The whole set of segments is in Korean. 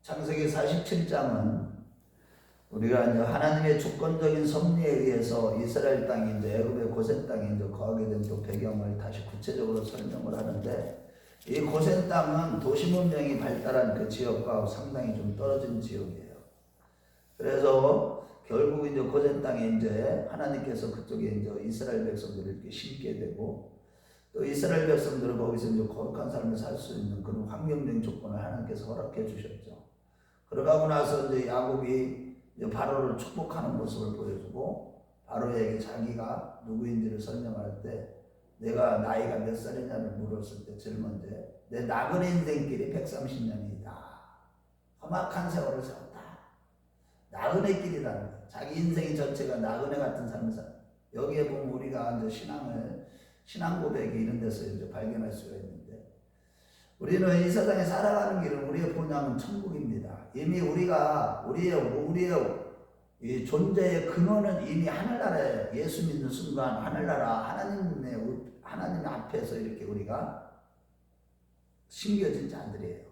창세기 47장은 우리가 이제 하나님의 주권적인 섭리에 의해서 이스라엘 땅이 이제 애굽의 고센 땅에 이제 거하게 된 또 배경을 다시 구체적으로 설명을 하는데, 이 고센 땅은 도시 문명이 발달한 그 지역과 상당히 좀 떨어진 지역이에요. 그래서 결국 이제 고센 땅에 이제 하나님께서 그쪽에 이제 이스라엘 백성들을 이렇게 심게 되고, 또 이스라엘 백성들은 거기서 이제 거룩한 삶을 살 수 있는 그런 환경적인 조건을 하나님께서 허락해 주셨죠. 그러고 나서 이제 야곱이 이제 바로를 축복하는 모습을 보여주고, 바로에게 자기가 누구인지를 설명할 때, 내가 나이가 몇 살이냐를 물었을 때 제일 먼저 내 나그네 인생길이 130년이다. 험악한 세월을 살았다. 나그네 길이라는 거예요. 자기 인생이 전체가 나그네 같은 삶을 살아. 여기에 보면 우리가 이제 신앙 고백이 이런 데서 이제 발견할 수가 있는데, 우리는 이 세상에 살아가는 길은 우리의 본향은 천국입니다. 이미 우리의 이 존재의 근원은 이미 하늘나라에, 예수 믿는 순간 하늘나라 하나님 앞에서 이렇게 우리가 심겨진 자들이에요.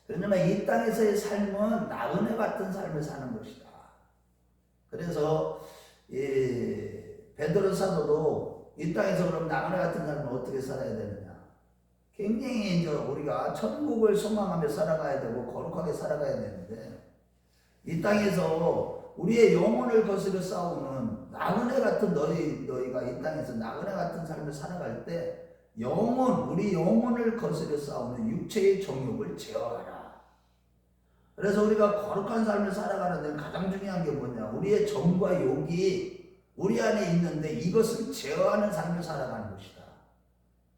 그러면 이 땅에서의 삶은 나그네 같은 삶을 사는 것이다. 그래서 이 베드로 사도도 이 땅에서 그럼 나그네 같은 삶을 어떻게 살아야 되느냐? 굉장히 이제 우리가 천국을 소망하며 살아가야 되고 거룩하게 살아가야 되는데, 이 땅에서 우리의 영혼을 거스려 싸우는 나그네 같은 너희가 이 땅에서 나그네 같은 삶을 살아갈 때 우리 영혼을 거스려 싸우는 육체의 정욕을 제어하라. 그래서 우리가 거룩한 삶을 살아가는 데는 가장 중요한 게 뭐냐? 우리의 정과 욕이 우리 안에 있는데 이것을 제어하는 삶을 살아가는 것이다.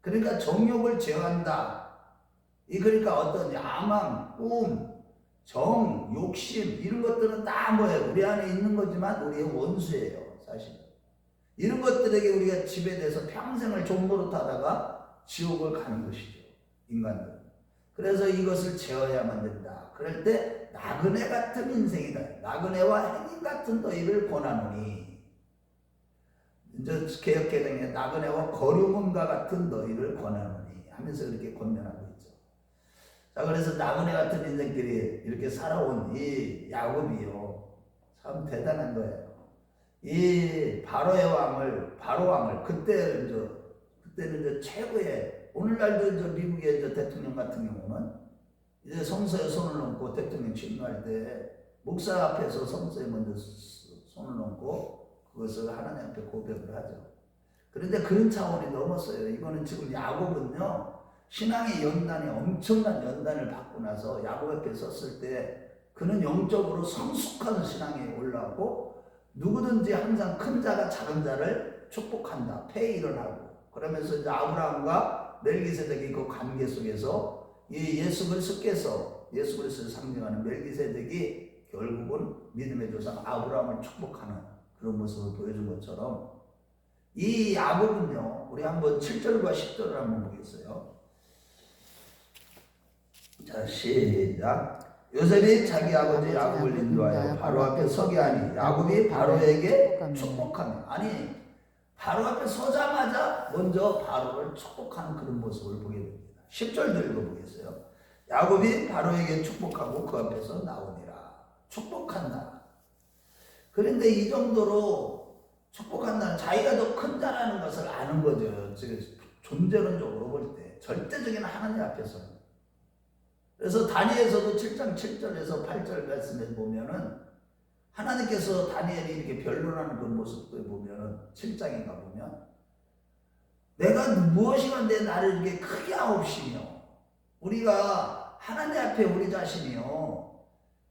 그러니까 정욕을 제어한다. 그러니까 어떤 야망, 꿈, 정, 욕심 이런 것들은 다 뭐예요? 우리 안에 있는 거지만 우리의 원수예요, 사실. 이런 것들에게 우리가 지배돼서 평생을 종노릇 하다가 지옥을 가는 것이죠, 인간들은. 그래서 이것을 제어해야만 된다. 그럴 때 나그네 같은 인생이다. 나그네와 행인 같은 너희를 권하노니. 이제 개혁개정에 나그네와 거류문과 같은 너희를 권하노니 하면서 이렇게 권면하고 있죠. 자, 그래서 나그네 같은 인생끼리 이렇게 살아온 이 야곱이요, 참 대단한 거예요. 이 바로 왕을 그때는 이제 최고의, 오늘날도 이제 미국의 이제 대통령 같은 경우는 이제 성서에 손을 얹고 대통령 취임할 때 목사 앞에서 성서에 먼저 손을 얹고 그것을 하나님 앞에 고백을 하죠. 그런데 그런 차원이 넘었어요. 이거는 지금 야곱은요, 신앙의 연단이 엄청난 연단을 받고 나서 야곱 앞에 섰을 때 그는 영적으로 성숙한 신앙에 올라오고, 누구든지 항상 큰 자가 작은 자를 축복한다, 폐의를 하고, 그러면서 이제 아브라함과 멜기세덱의 그 관계 속에서 이 예수 그리스도를 상징하는 멜기세덱이 결국은 믿음의 조상 아브라함을 축복하는 그런 모습을 보여준 것처럼, 이 야곱은요, 우리 한번 7절과 10절을 한번 보겠어요. 자, 시작. 요셉이 자기 아버지 야곱을 인도하여 바로 앞에 서게 하니 야곱이 바로에게 축복하며, 아니 바로 앞에 서자마자 먼저 바로를 축복하는 그런 모습을 보게 됩니다. 10절도 읽어보겠어요. 야곱이 바로에게 축복하고 그 앞에서 나오니라. 축복한다. 그런데 이 정도로 축복한다는, 자기가 더 큰 자라는 것을 아는 거죠. 존재론적으로 볼 때 절대적인 하나님 앞에서는. 그래서 다니엘서도 7장 7절에서 8절 말씀에 보면은 하나님께서 다니엘이 이렇게 변론하는 그 모습을 보면은 7장인가 보면, 내가 무엇이가 내 나를 이렇게 크게 하옵시며, 우리가 하나님 앞에 우리 자신이요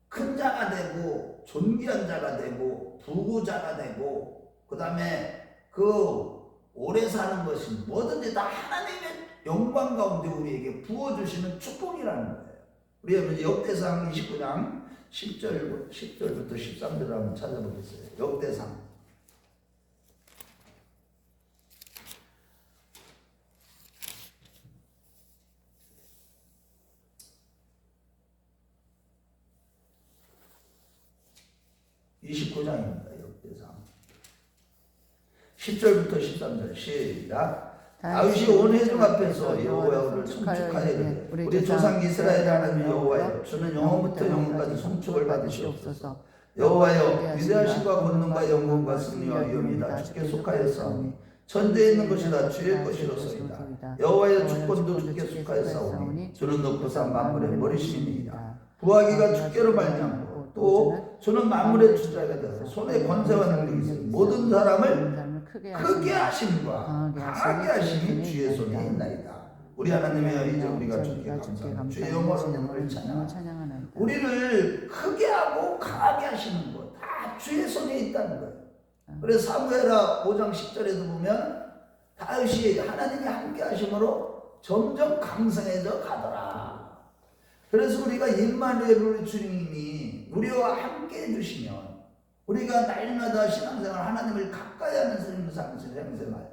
큰 자가 되고 존귀한 자가 되고 부구자가 되고, 그 다음에 오래 사는 것이 뭐든지 다 하나님의 영광 가운데 우리에게 부어주시는 축복이라는 거예요. 우리가 역대상 29장 10절부터 13절을 한번 찾아보겠어요. 역대상 29장입니다. 역대상 10절부터 13절 시작. 다윗이 온 회중 앞에서 여호와를 송축하여이르되 우리 조상 이스라엘 하나님 여호와여 주는 영원부터 영원까지 송축을 받으시옵소서. 여호와여 위대하심과 권능과 영광과 승리와 위엄이다 주께 속하였사오니 천지에 있는 것이 다 주의 것이로소이다. 여호와여 주권도 주께 속하였사오니 주는 높으사 만물의 머리심이니이다. 부하기가 주께로 말미암고 또 주는 만물의 주자가 되어 손에 권세와 능력이 있으니 모든 사람을 크게 하심과 강하게 하심이 주의 손에 있나이다. 우리 하나님이여 이제 우리가 주께 감사합니다. 주의 영원한 영광을 찬양하나이다. 우리를 크게 하고 강하게 하시는 것 다 주의 손에 있다는 거예요. 그래서 사무엘하 5장 10절에도 보면 다윗이 하나님이 함께 하심으로 점점 강성해져 가더라. 그래서 우리가 임마누엘 우리 주님이 우리와 함께 해주시면 우리가 날마다 신앙생활 하나님을 가까이 하는 신앙생활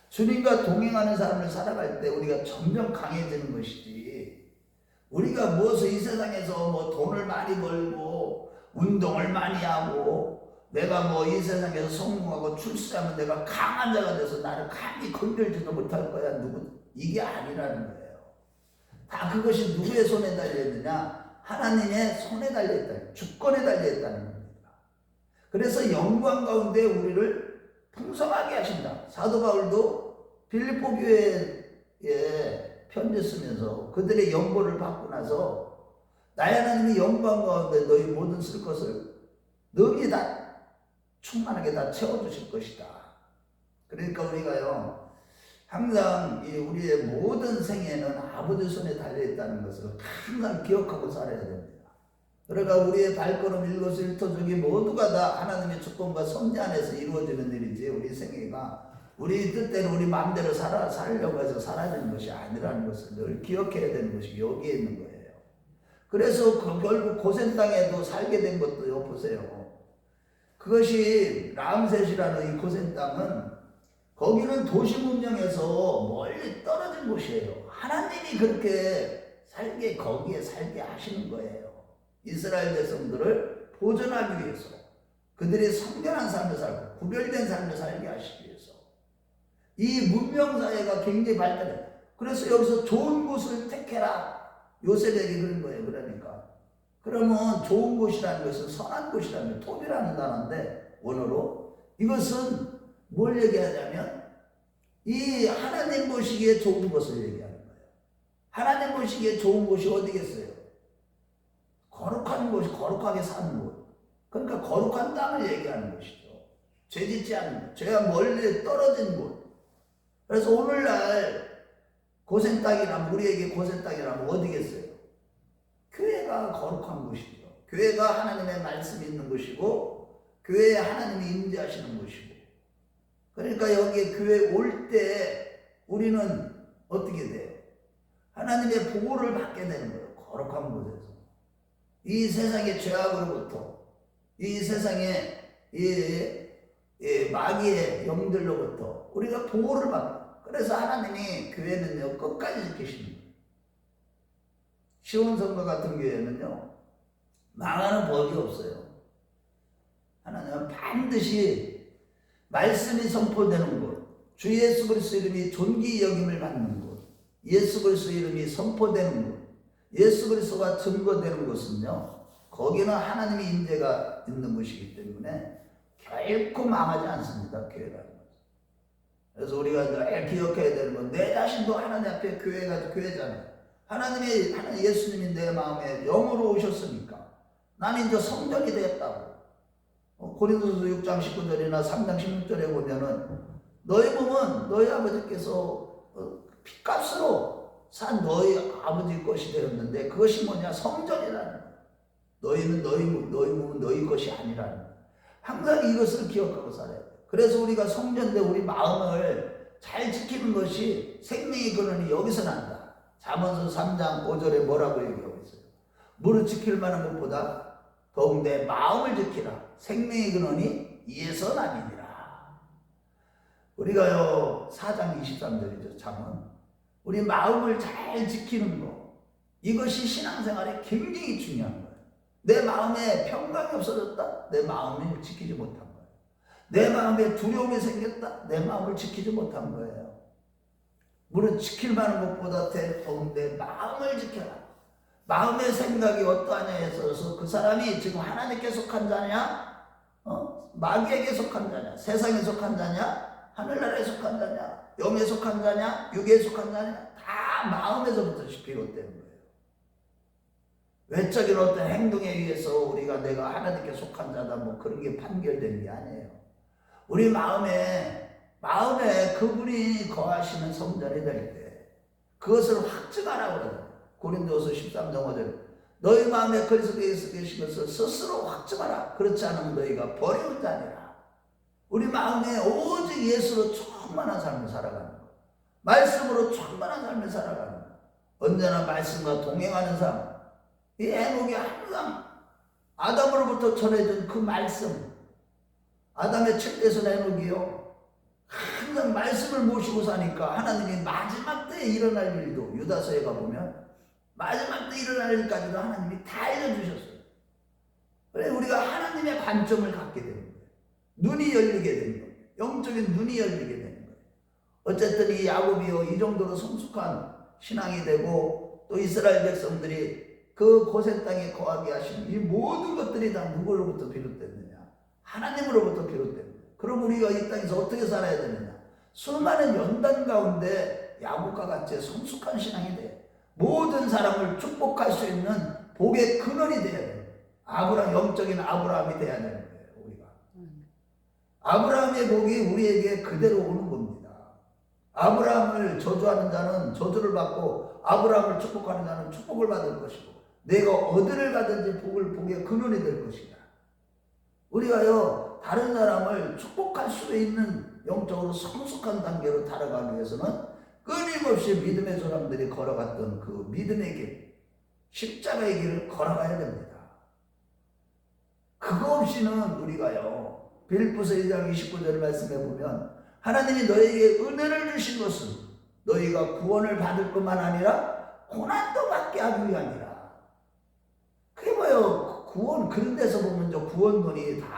주님과 동행하는 삶을 살아갈 때 우리가 점점 강해지는 것이지, 우리가 무엇을 이 세상에서 뭐 돈을 많이 벌고 운동을 많이 하고 내가 뭐 이 세상에서 성공하고 출세하면 내가 강한 자가 돼서 나를 감히 건들지도 못할 거야. 이게 아니라는 거예요. 다 그것이 누구의 손에 달려있느냐? 하나님의 손에 달려있다. 주권에 달려있다는 겁니다. 그래서 영광 가운데 우리를 풍성하게 하신다. 사도 바울도 빌립보 교회에 편지 쓰면서 그들의 연고를 받고 나서 나의 하나님이 영광 가운데 너희 모든 쓸 것을 능히 다 충만하게 다 채워주실 것이다. 그러니까 우리가요 항상 우리의 모든 생애는 아버지 손에 달려있다는 것을 항상 기억하고 살아야 됩니다. 그러니까 우리의 발걸음 일거수일투족이 모두가 다 하나님의 주권과 섭리 안에서 이루어지는 일이지, 우리 생애가 우리 뜻대로 우리 마음대로 살려고 해서 살아지는 것이 아니라는 것을 늘 기억해야 되는 것이 여기에 있는 거예요. 그래서 결국 고센 땅에도 살게 된 것도 보세요. 그것이 람셋이라는 이 고센 땅은 거기는 도시 문명에서 멀리 떨어진 곳이에요. 하나님이 그렇게 거기에 살게 하시는 거예요. 이스라엘 백성들을 보존하기 위해서, 그들이 성결한 삶을 살고 구별된 삶을 살게 하시기 위해서. 이 문명사회가 굉장히 발달해. 그래서 여기서 좋은 곳을 택해라. 요셉에게 그런 거예요. 그러니까. 그러면 좋은 곳이라는 것은 선한 곳이라는 거예요. 톱이라는 단어인데 원어로. 이것은 뭘 얘기하냐면 이 하나님 보시기에 좋은 것을 얘기하는 거예요. 하나님 보시기에 좋은 곳이 어디겠어요? 거룩한 곳이, 거룩하게 사는 곳. 그러니까 거룩한 땅을 얘기하는 것이죠. 죄짓지 않는 곳, 죄가 멀리 떨어진 곳. 그래서 오늘날 고센 땅이라면, 우리에게 고센 땅이라면 어디겠어요? 교회가 거룩한 곳이죠. 교회가 하나님의 말씀이 있는 곳이고 교회에 하나님이 임재하시는 곳이고, 그러니까 여기에 교회 올 때 우리는 어떻게 돼요? 하나님의 보호를 받게 되는 거예요. 거룩한 곳에서. 이 세상의 죄악으로부터, 이 세상의 마귀의 영들로부터 우리가 보호를 받아요. 그래서 하나님이 교회는요 끝까지 지키시는 거예요. 시온성가 같은 교회는요 망하는 법이 없어요. 하나님은 반드시 말씀이 선포되는 곳, 주 예수 그리스도 이름이 존귀 여김을 받는 곳, 예수 그리스도 이름이 선포되는 곳, 예수 그리스도가 증거되는 곳은요 거기는 하나님의 임재가 있는 곳이기 때문에 결코 망하지 않습니다. 교회라는 것은. 그래서 우리가 늘 기억해야 되는 건 내 자신도 하나님 앞에 교회가 교회잖아요. 하나님 예수님이 내 마음에 영으로 오셨으니까 나는 이제 성전이 되었다고. 고린도서 6장 19절이나 3장 16절에 보면은 너희 몸은 너희 아버지께서 핏값으로 산 너희 아버지 것이 되었는데 그것이 뭐냐? 성전이라는 거예요. 너희는 너희 몸은 너희 것이 아니라는 거예요. 항상 이것을 기억하고 살아야 돼요. 그래서 우리가 성전대 우리 마음을 잘 지키는 것이 생명의 근원이 여기서 난다. 잠언서 3장 5절에 뭐라고 얘기하고 있어요? 무릇 지킬 만한 것보다 더욱 내 마음을 지키라. 생명의 근원이 이에서 나니니라. 우리가요 4장 23절이죠. 잠언. 우리 마음을 잘 지키는 거, 이것이 신앙생활에 굉장히 중요한 거예요. 내 마음에 평강이 없어졌다? 내 마음을 지키지 못한 거예요. 내 마음에 두려움이 생겼다? 내 마음을 지키지 못한 거예요. 물은 지킬 만한 것보다 더운데 마음을 지켜라. 마음의 생각이 어떠하냐에 있어서 그 사람이 지금 하나님께 속한 자냐, 마귀에게 속한 자냐, 세상에 속한 자냐, 하늘나라에 속한 자냐, 영에 속한 자냐, 육에 속한 자냐, 다 마음에서부터 비롯되는 거예요. 외적인 어떤 행동에 의해서 우리가 내가 하나님께 속한 자다 뭐 그런 게 판결되는 게 아니에요. 우리 마음에 그분이 거하시는 성전이 될 때 그것을 확증하라고 그러잖아요. 고린도서 13장 5절 너희 마음에 그리스도께서 계신 것을 스스로 확증하라. 그렇지 않으면 너희가 버리운 자니라. 우리 마음에 오직 예수로 충만한 삶을 살아가는 것, 말씀으로 충만한 삶을 살아가는 것, 언제나 말씀과 동행하는 삶. 이 에녹이 항상 아담으로부터 전해준 그 말씀, 아담의 책대선 에녹이요, 항상 말씀을 모시고 사니까 하나님이 마지막 때에 일어날 일도, 유다서에 가보면 마지막 때 일어날 일까지도 하나님이 다 알려주셨어요. 그래 우리가 하나님의 관점을 갖게 되는 거예요. 눈이 열리게 되는 거예요. 영적인 눈이 열리게 되는 거예요. 어쨌든 이 야곱이요, 이 정도로 성숙한 신앙이 되고 또 이스라엘 백성들이 그 고센 땅에 거하게 하신 이 모든 것들이 다 누구로부터 비롯됐느냐? 하나님으로부터 비롯된 거예요. 그럼 우리가 이 땅에서 어떻게 살아야 되느냐? 수많은 연단 가운데 야곱과 같이 성숙한 신앙이 돼. 모든 사람을 축복할 수 있는 복의 근원이 돼야 돼요. 영적인 아브라함이 돼야 되는 거예요. 우리가 아브라함의 복이 우리에게 그대로 오는 겁니다. 아브라함을 저주하는 자는 저주를 받고 아브라함을 축복하는 자는 축복을 받을 것이고, 내가 어디를 가든지 복의 근원이 될 것이다. 우리가요, 다른 사람을 축복할 수 있는 영적으로 성숙한 단계로 달아가기 위해서는 끊임없이 믿음의 사람들이 걸어갔던 그 믿음의 길, 십자가의 길을 걸어가야 됩니다. 그거 없이는 우리가요, 빌립보서 2장 29절 말씀해 보면 하나님이 너에게 은혜를 주신 것은 너희가 구원을 받을 것만 아니라 고난도 받게 하기 위함이라. 그게 뭐예요? 구원, 그런 데서 보면 저 구원론이 다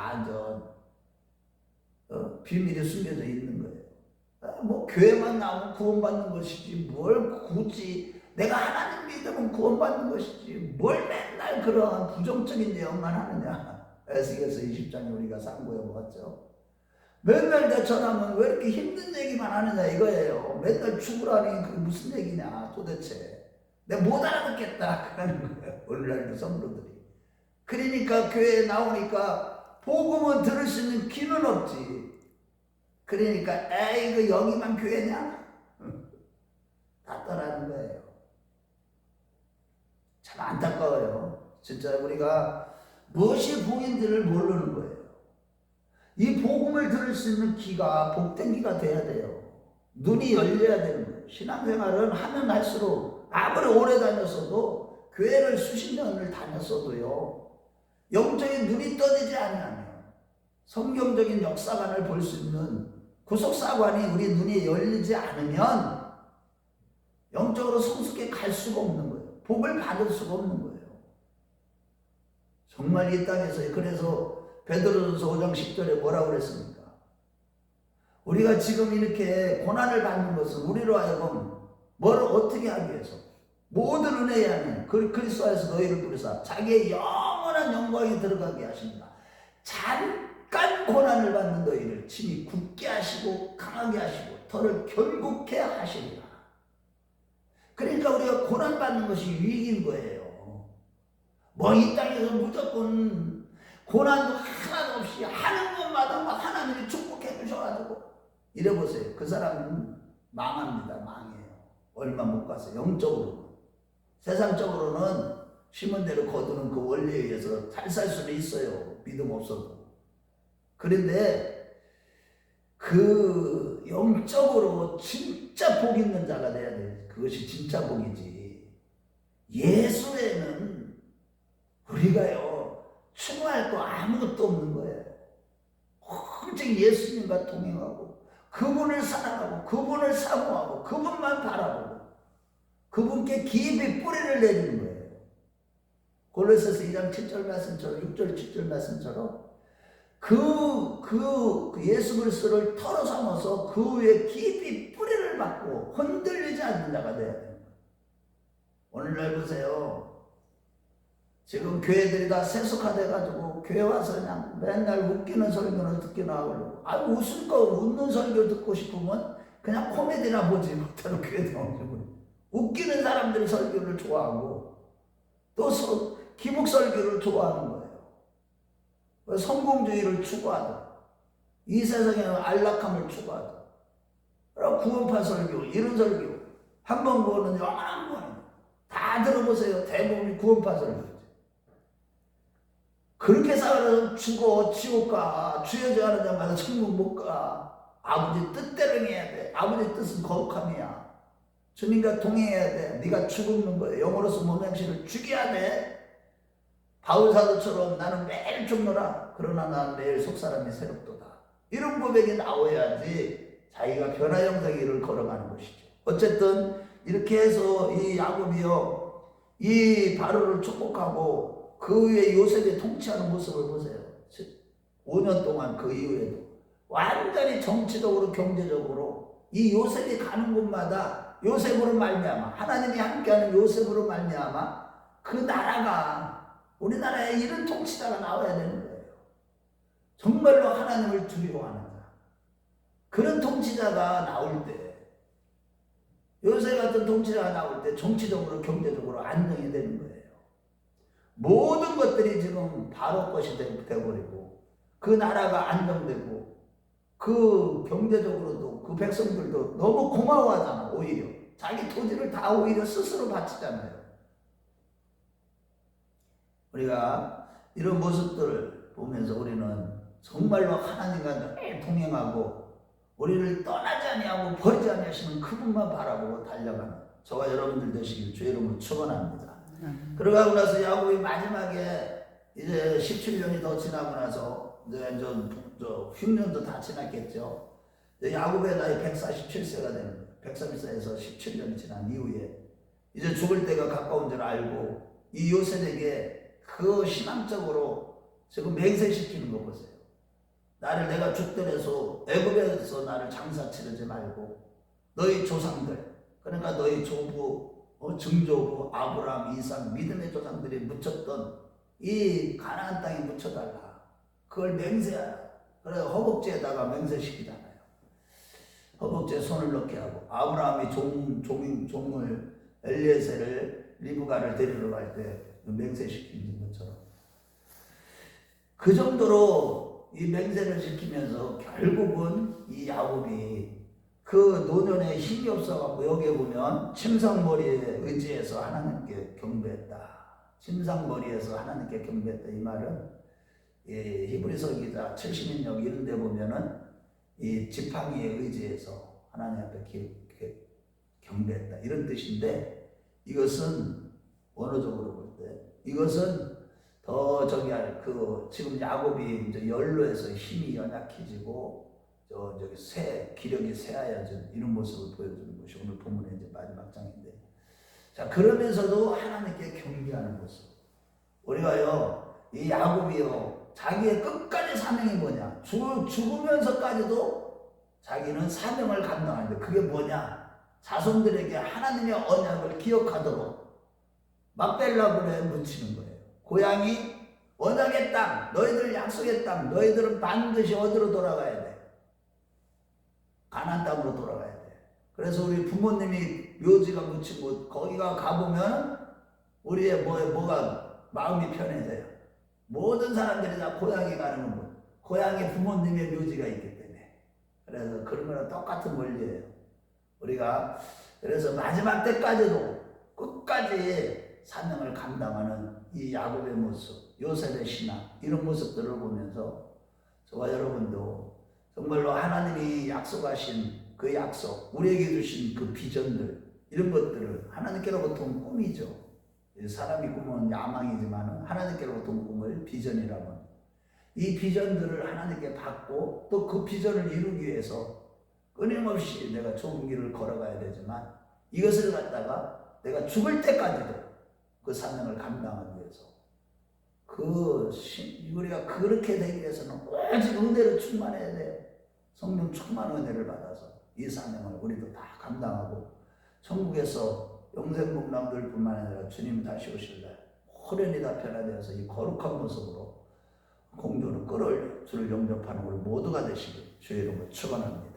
비밀이 숨겨져 있는 거예요. 뭐 교회만 나오면 구원받는 것이지 뭘 굳이 내가 하나님 믿으면 구원받는 것이지 뭘 맨날 그러한 부정적인 내용만 하느냐. 에스겔서 20장에 우리가 상고해 보았죠. 맨날 대처하면 왜 이렇게 힘든 얘기만 하느냐 이거예요. 맨날 죽으라니 그게 무슨 얘기냐 도대체. 내가 못 알아듣겠다 그러는 거예요. 오늘날도 성도들이. 그러니까 교회에 나오니까 복음은 들을 수 있는 귀는 없지. 그러니까 에이 그 여기만 교회냐? 다 떠나는 거예요. 참 안타까워요. 진짜 우리가 무엇이 복인지를 모르는 거예요. 이 복음을 들을 수 있는 귀가 복된 귀가 돼야 돼요. 눈이 열려야 되는 거예요. 신앙생활은 하면 할수록 아무리 오래 다녔어도 교회를 수십 년을 다녔어도요, 영적인 눈이 떠지지 않으면 성경적인 역사관을 볼 수 있는 구속사관이 우리 눈이 열리지 않으면 영적으로 성숙해 갈 수가 없는 거예요. 복을 받을 수가 없는 거예요. 정말 이 땅에서. 그래서 베드로전서 5장 10절에 뭐라고 그랬습니까? 우리가 지금 이렇게 고난을 받는 것은 우리로 하여금 뭐를 어떻게 하기 위해서 모든 은혜에 하는 그리스도 안에서 너희를 부르사 자기의 영원한 영광에 들어가게 하십니다. 잠깐 고난을 받는 너희를 친히 굳게 하시고 강하게 하시고 더를 견고케 하시리라. 그러니까 우리가 고난 받는 것이 유익인 거예요. 뭐 이 땅에서 무조건 고난도 하나도 없이 하는 것마다 막 하나님이 축복해 주셔가지고 이래보세요. 그 사람은 망합니다. 망해요. 얼마 못 가서 영적으로는. 세상적으로는 심은 대로 거두는 그 원리에 의해서 잘 살 수는 있어요. 믿음 없어도. 그런데 그 영적으로 진짜 복 있는 자가 돼야 돼. 그것이 진짜 복이지. 예수에는 우리가요 추구할 거 아무것도 없는 거예요. 오직 예수님과 동행하고 그분을 사랑하고 그분을 사모하고 그분만 바라보고 그분께 깊이 뿌리를 내리는 거예요. 골로새서 2장 7절 말씀처럼 6절 7절 말씀처럼 그 예수 그리스도를 터로 삼아서 그 위에 깊이 뿌리를 은혜를 받고 흔들리지 않는 자가 되어야 돼요. 오늘날 보세요. 지금 교회들이 다 세속화돼가지고 교회 와서 그냥 맨날 웃기는 설교를 듣게 나오려고. 웃는 설교 듣고 싶으면 그냥 코미디나 보지 못하는 교회 나오려고. 웃기는 사람들이 설교를 좋아하고 또 기복 설교를 좋아하는 거예요. 성공주의를 추구하다. 이 세상에는 안락함을 추구하다. 구원파 설교, 이런 설교 한 번 보는 영원한 거예요. 다 들어보세요. 대부분이 구원파 설교지. 그렇게 살아서 죽어 지옥 가. 주여 하는 자마다 천국 못 가. 아버지 뜻대로 해야 돼. 아버지 뜻은 거룩함이야. 주님과 동행해야 돼. 네가 죽는 거예요. 영으로서 몸행실을 죽여야 돼. 바울사도처럼 나는 매일 죽노라. 그러나 나는 매일 속사람이 새롭도다. 이런 고백이 나와야지 자기가 변화 영상의 길을 걸어가는 것이죠. 어쨌든 이렇게 해서 이 야곱이요, 이 바로를 축복하고 그 위에 요셉이 통치하는 모습을 보세요. 5년 동안 그 이후에도 완전히 정치적으로 경제적으로 이 요셉이 가는 곳마다 요셉으로 말미암아, 하나님이 함께하는 요셉으로 말미암아 그 나라가, 우리나라에 이런 통치자가 나와야 되는 거예요. 정말로 하나님을 두려워하는 자. 그런 통치자가 나올 때, 요셉 같은 통치자가 나올 때 정치적으로 경제적으로 안정이 되는 거예요. 모든 것들이 지금 바로 것이 되어버리고 그 나라가 안정되고 그 경제적으로도 그 백성들도 너무 고마워하잖아. 오히려 자기 토지를 다 오히려 스스로 바치잖아요. 우리가 이런 모습들을 보면서 우리는 정말로 하나님과 늘 동행하고 우리를 떠나지 아니하고 버리지 아니하시는 그분만 바라보고 달려가는 저와 여러분들 되시길 주의 이름으로 축원합니다. 그러고 나서 야곱이 마지막에 이제 17년이 더 지나고 나서 이제 저 흉년도 다 지났겠죠. 야곱의 나이 147세가 되는 거예요. 134에서 17년이 지난 이후에 이제 죽을 때가 가까운 줄 알고 이 요셉에게 그 신앙적으로 지금 맹세시키는 거 보세요. 나를 내가 죽더라도 애굽에서 나를 장사 치르지 말고 너희 조상들, 그러니까 너희 조부, 증조부 아브라함, 이삭, 믿음의 조상들이 묻혔던 이 가나안 땅에 묻혀달라. 그걸 맹세하라. 그래서 허벅지에다가 맹세시키잖아요. 허벅지에 손을 넣게 하고 아브라함이 종을 엘리에셀을 리브가를 데리러 갈 때 맹세시키는 것처럼 그 정도로 이 맹세를 지키면서 결국은 이 야곱이 그 노년에 힘이 없어갖고 여기에 보면 침상머리에 의지해서 하나님께 경배했다. 침상머리에서 하나님께 경배했다. 이 말은 히브리서 기자 70인역 이런 데 보면은 이 지팡이에 의지해서 하나님 앞에 경배했다. 이런 뜻인데 이것은 원어적으로 볼 때 이것은 더 지금 야곱이 이제 연로해서 힘이 연약해지고 기력이 쇠하여진 이런 모습을 보여주는 것이 오늘 본문의 이제 마지막 장인데, 자 그러면서도 하나님께 경배하는 모습. 우리가요 이 야곱이요 자기의 끝까지 사명이 뭐냐? 죽으면서까지도 자기는 사명을 감당하는데 그게 뭐냐? 자손들에게 하나님의 언약을 기억하도록 막벨라굴에 묻히는 거예요. 고향이 언약의 땅, 너희들 약속의 땅, 너희들은 반드시 어디로 돌아가야 돼? 가나안 땅으로 돌아가야 돼. 그래서 우리 부모님이 묘지가 묻힌 곳 거기가 가보면 우리의 뭐가 마음이 편해져요. 모든 사람들이 다 고향에 가는 곳, 고향에 부모님의 묘지가 있기 때문에. 그래서 그런 거랑 똑같은 원리예요. 우리가 그래서 마지막 때까지도 끝까지 사명을 감당하는 이 야곱의 모습, 요셉의 신앙, 이런 모습들을 보면서 저와 여러분도 정말로 하나님이 약속하신 그 약속, 우리에게 주신 그 비전들, 이런 것들을 하나님께로부터 온 꿈이죠. 사람이 꿈은 야망이지만 하나님께로부터 온 꿈을 비전이라고. 이 비전들을 하나님께 받고 또 그 비전을 이루기 위해서 끊임없이 내가 좋은 길을 걸어가야 되지만 이것을 갖다가 내가 죽을 때까지도 그 사명을 감당하기 위해서 우리가 그렇게 되기 위해서는 오직 은혜로 충만해야 돼요. 성령 충만 은혜를 받아서 이 사명을 우리도 다 감당하고 천국에서 영생복람들뿐만 아니라 주님 다시 오실 날 호련히 다 변화되어서 이 거룩한 모습으로 공주를 끌어올려 주를 영접하는 우리 모두가 되시길 주의 이름으로 축원합니다.